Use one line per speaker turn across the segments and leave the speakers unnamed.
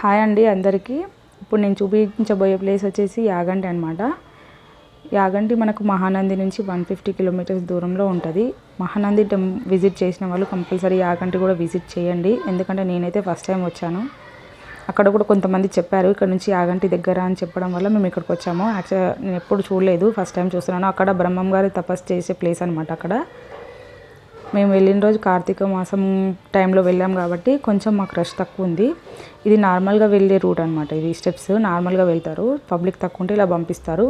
Hi అండి అందరికీ. ఇప్పుడు నేను చూపించబోయే ప్లేస్ వచ్చేసి యాగంటి అనమాట. యాగంటి మనకు మహానంది నుంచి 150 కిలోమీటర్స్ దూరంలో ఉంటుంది. మహానంది విజిట్ చేసిన వాళ్ళు కంపల్సరీ యాగంటి కూడా విజిట్ చేయండి. ఎందుకంటే నేనైతే ఫస్ట్ టైం వచ్చాను. అక్కడ కూడా కొంతమంది చెప్పారు ఇక్కడ నుంచి యాగంటి దగ్గర అని చెప్పడం వల్ల మేము ఇక్కడికి వచ్చాము. యాక్చువల్గా నేను ఎప్పుడు చూడలేదు, ఫస్ట్ టైం చూస్తున్నాను. అక్కడ బ్రహ్మం గారు తపస్సు చేసే ప్లేస్ అనమాట. అక్కడ మేము వెళ్ళిన రోజు కార్తీక మాసం టైంలో వెళ్ళాం కాబట్టి కొంచెం మాకు రష్ తక్కువ ఉంది. ఇది నార్మల్గా వెళ్ళే రూట్ అనమాట. ఇది స్టెప్స్ నార్మల్గా వెళ్తారు. పబ్లిక్ తక్కువ ఉంటే ఇలా పంపిస్తారు.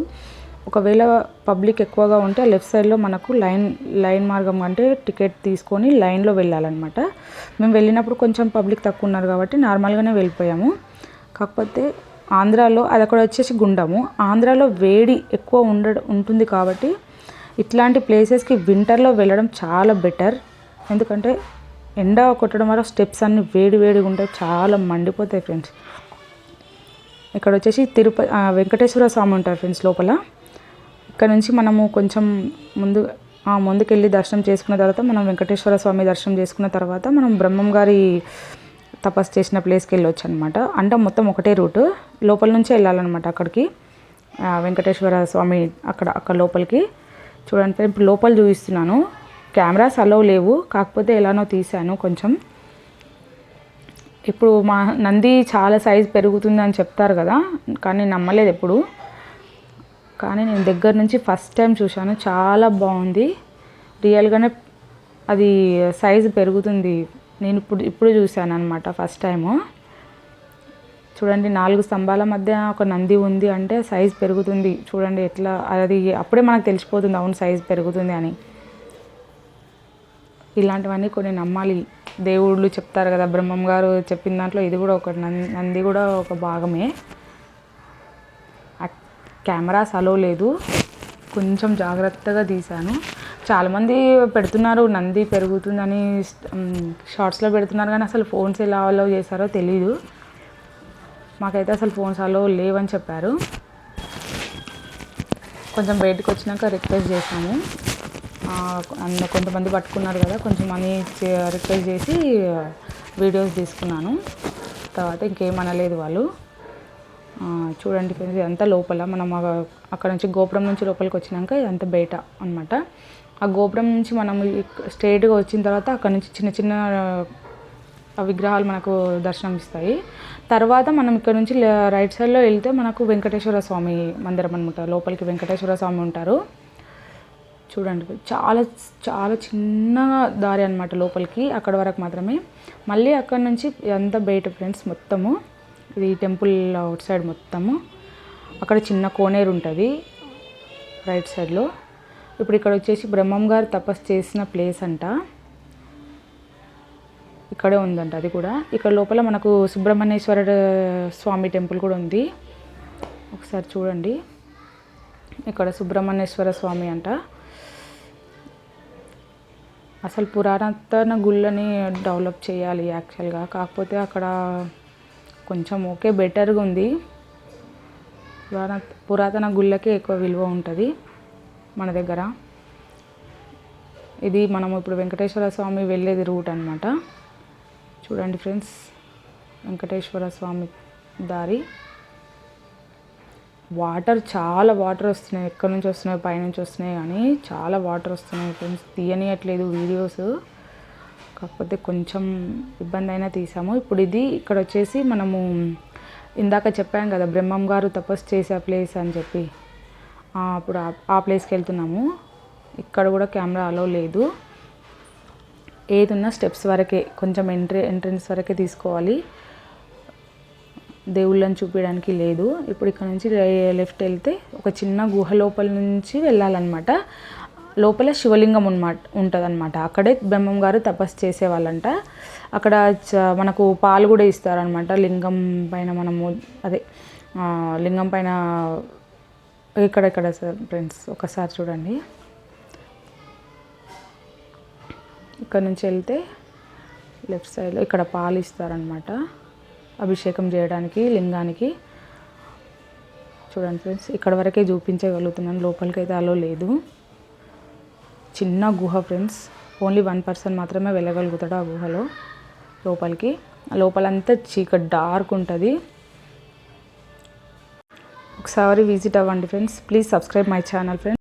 ఒకవేళ పబ్లిక్ ఎక్కువగా ఉంటే లెఫ్ట్ సైడ్లో మనకు లైన్ మార్గం అంటే టికెట్ తీసుకొని లైన్లో వెళ్ళాలన్నమాట. మేము వెళ్ళినప్పుడు కొంచెం పబ్లిక్ తక్కువ ఉన్నారు కాబట్టి నార్మల్గానే వెళ్ళిపోయాము. కాకపోతే ఆంధ్రాలో అది అక్కడ వచ్చేసి గుండము. ఆంధ్రాలో వేడి ఎక్కువ ఉంటుంది కాబట్టి ఇట్లాంటి ప్లేసెస్కి వింటర్లో వెళ్ళడం చాలా బెటర్. ఎందుకంటే ఎండ కొట్టడం వల్ల స్టెప్స్ అన్నీ వేడిగా ఉంటాయి, చాలా మండిపోతాయి ఫ్రెండ్స్. ఇక్కడ వచ్చేసి వెంకటేశ్వర స్వామి ఉంటారు ఫ్రెండ్స్ లోపల. ఇక్కడ నుంచి మనము కొంచెం ముందుకెళ్ళి దర్శనం చేసుకున్న తర్వాత మనం వెంకటేశ్వర స్వామి దర్శనం చేసుకున్న తర్వాత మనం బ్రహ్మం గారి తపస్సు చేసిన ప్లేస్కి వెళ్ళొచ్చు అనమాట. అంటే మొత్తం ఒకటే రూటు, లోపల నుంచే వెళ్ళాలన్నమాట అక్కడికి. వెంకటేశ్వర స్వామి అక్కడ లోపలికి చూడండి. ఇప్పుడు లోపల చూపిస్తున్నాను. కెమెరాస్ అలో లేవు, కాకపోతే ఎలానో తీశాను కొంచెం. ఇప్పుడు మా నంది చాలా సైజ్ పెరుగుతుందని చెప్తారు కదా, కానీ నమ్మలేదు ఎప్పుడు. కానీ నేను దగ్గర నుంచి ఫస్ట్ టైం చూశాను, చాలా బాగుంది. రియల్గానే అది సైజు పెరుగుతుంది. నేను ఇప్పుడు చూశాను అనమాట ఫస్ట్ టైము. చూడండి, 4 స్తంభాల మధ్య ఒక నంది ఉంది అంటే సైజ్ పెరుగుతుంది. చూడండి ఎట్లా, అది అప్పుడే మనకు తెలిసిపోతుంది అవును సైజ్ పెరుగుతుంది అని. ఇలాంటివన్నీ కొన్ని నమ్మాలి. దేవుళ్ళు చెప్తారు కదా, బ్రహ్మం గారు చెప్పిన దాంట్లో ఇది కూడా ఒక నంది కూడా ఒక భాగమే. కెమెరాస్ అలో లేదు, కొంచెం జాగ్రత్తగా తీశాను. చాలామంది పెడుతున్నారు నంది పెరుగుతుందని, షార్ట్స్లో పెడుతున్నారు, కానీ అసలు ఫోన్స్ ఎలా అలో చేశారో తెలీదు. మాకైతే అసలు ఫోన్స్ అలో లేవని చెప్పారు. కొంచెం బయటకు వచ్చినాక రిక్వెస్ట్ చేసాము. కొంతమంది పట్టుకున్నారు కదా, కొంచెం మనీ రిక్వెస్ట్ చేసి వీడియోస్ తీసుకున్నాను. తర్వాత ఇంకేమనలేదు వాళ్ళు. చూడండి ఫ్రెండ్స్, ఇదంతా లోపల. మనం అక్కడ నుంచి గోపురం నుంచి లోపలికి వచ్చినాక ఇదంతా బయట అనమాట. ఆ గోపురం నుంచి మనం స్ట్రైట్గా వచ్చిన తర్వాత అక్కడ నుంచి చిన్న చిన్న విగ్రహాలు మనకు దర్శనం ఇస్తాయి. తర్వాత మనం ఇక్కడ నుంచి రైట్ సైడ్లో వెళ్తే మనకు వెంకటేశ్వర స్వామి మందిరం అనమాట. లోపలికి వెంకటేశ్వర స్వామి ఉంటారు. చూడండి, చాలా చాలా చిన్న దారి అనమాట లోపలికి, అక్కడ వరకు మాత్రమే. మళ్ళీ అక్కడ నుంచి ఎంత బయట ఫ్రెండ్స్ మొత్తము. ఇది టెంపుల్ అవుట్ సైడ్ మొత్తము. అక్కడ చిన్న కోనేరు ఉంటుంది రైట్ సైడ్లో. ఇప్పుడు ఇక్కడ వచ్చేసి బ్రహ్మం గారు తపస్సు చేసిన ప్లేస్ అంట, ఇక్కడే ఉందంట అది కూడా. ఇక్కడ లోపల మనకు సుబ్రహ్మణ్యేశ్వర స్వామి టెంపుల్ కూడా ఉంది. ఒకసారి చూడండి, ఇక్కడ సుబ్రహ్మణ్యేశ్వర స్వామి అంట. అసలు పురాతన గుళ్ళని డెవలప్ చేయాలి యాక్చువల్గా, కాకపోతే అక్కడ కొంచెం ఓకే బెటర్గా ఉంది. పురాతన గుళ్ళకే ఎక్కువ విలువ ఉంటుంది మన దగ్గర. ఇది మనం ఇప్పుడు వెంకటేశ్వర స్వామి వెళ్ళేది రూట్ అనమాట. చూడండి ఫ్రెండ్స్, వెంకటేశ్వర స్వామి దారి. చాలా వాటర్ వస్తున్నాయి, ఎక్కడి నుంచి వస్తున్నాయి, పైనుంచి వస్తున్నాయి, కానీ చాలా వాటర్ వస్తున్నాయి ఫ్రెండ్స్. తీయనియట్లేదు వీడియోస్, కాకపోతే కొంచెం ఇబ్బంది అయినా తీసాము. ఇప్పుడు ఇక్కడ వచ్చేసి మనము ఇందాక చెప్పాను కదా బ్రహ్మం గారు తపస్సు చేసే ప్లేస్ అని చెప్పి, అప్పుడు ఆ ప్లేస్కి వెళ్తున్నాము. ఇక్కడ కూడా కెమెరా అలో లేదు. ఏదున్నా స్టెప్స్ వరకే, కొంచెం ఎంట్రన్స్ వరకే తీసుకోవాలి, దేవుళ్ళని చూపించడానికి లేదు. ఇప్పుడు ఇక్కడ నుంచి లెఫ్ట్ వెళ్తే ఒక చిన్న గుహ లోపల నుంచి వెళ్ళాలన్నమాట. లోపల శివలింగం ఉంటుంది అనమాట. అక్కడే బ్రహ్మం గారు తపస్సు చేసేవాళ్ళంట. అక్కడ మనకు పాలు కూడా ఇస్తారనమాట లింగం పైన. మనము లింగం పైన ఇక్కడ ఫ్రెండ్స్ ఒకసారి చూడండి. ఇక్కడ నుంచి వెళ్తే లెఫ్ట్ సైడ్లో ఇక్కడ పాలు ఇస్తారనమాట అభిషేకం చేయడానికి లింగానికి. చూడండి ఫ్రెండ్స్, ఇక్కడ వరకే చూపించగలుగుతున్నాను, లోపలికి అయితే అలో లేదు. చిన్న గుహ ఫ్రెండ్స్, ఓన్లీ 1 పర్సన్ మాత్రమే వెళ్ళగలుగుతాడు ఆ గుహలో లోపలికి. లోపలంతా చీకటి డార్క్ ఉంటుంది. ఒకసారి విజిట్ అవ్వండి friends. Please subscribe my channel friends.